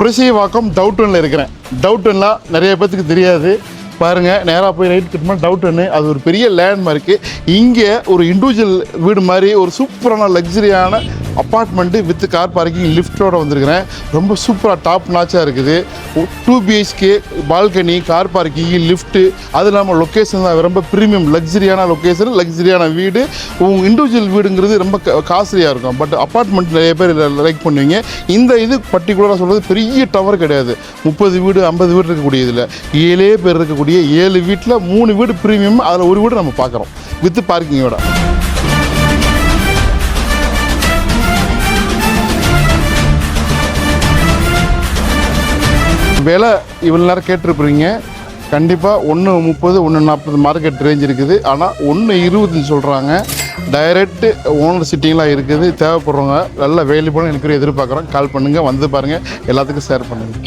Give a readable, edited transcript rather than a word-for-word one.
புரசைவாக்கம் டவுட்டனில் இருக்கிறேன். டவுட்டன்லாம் நிறைய பேத்துக்கு தெரியாது. பாருங்கள், நேராக போய் ரைட் கட்டுமா டவுட்டன்னு. அது ஒரு பெரிய லேண்ட்மார்க்கு. இங்கே ஒரு இண்டிவிஜுவல் வீடு மாதிரி ஒரு சூப்பரான லக்ஸரியான அப்பார்ட்மெண்ட்டு வித் கார் பார்க்கிங் லிஃப்ட்டோடு வந்திருக்கிறேன். ரொம்ப சூப்பராக டாப் நாச்சாக இருக்குது. 2 BHK balcony, car parking, lift, அது இல்லாமல் லொக்கேஷன் தான் ரொம்ப ப்ரீமியம் லக்ஸரியான லொக்கேஷன், லக்ஸரியான வீடு. இண்டிவிஜுவல் வீடுங்கிறது ரொம்ப காஸ்ட்லியாக இருக்கும். பட் அப்பார்ட்மெண்ட் நிறைய பேர் லைக் பண்ணுவீங்க. இந்த இது பர்டிகுலராக சொல்கிறது பெரிய டவர் கிடையாது. 30 வீடு 50 வீடு இருக்கக்கூடிய இதில் 7 பேர் இருக்கக்கூடிய 7 வீட்டில் 3 வீடு ப்ரீமியம், அதில் ஒரு வீடு நம்ம பார்க்குறோம் வித் பார்க்கிங்கோட. விலை இவ்வளோ நேரம் கேட்டிருப்பீங்க. கண்டிப்பாக 1.30 1.40 மார்க்கெட் ரேஞ்ச் இருக்குது. ஆனால் 1.20 சொல்கிறாங்க. டைரக்ட் ஓனர் சிட்டிங்லாம் இருக்குது. தேவைப்படுறவங்க நல்ல வேலைப்பாடு எனக்கு எதிர்பார்க்குறோம். கால் பண்ணுங்கள், வந்து பாருங்கள், எல்லாத்துக்கும் ஷேர் பண்ணுங்கள்.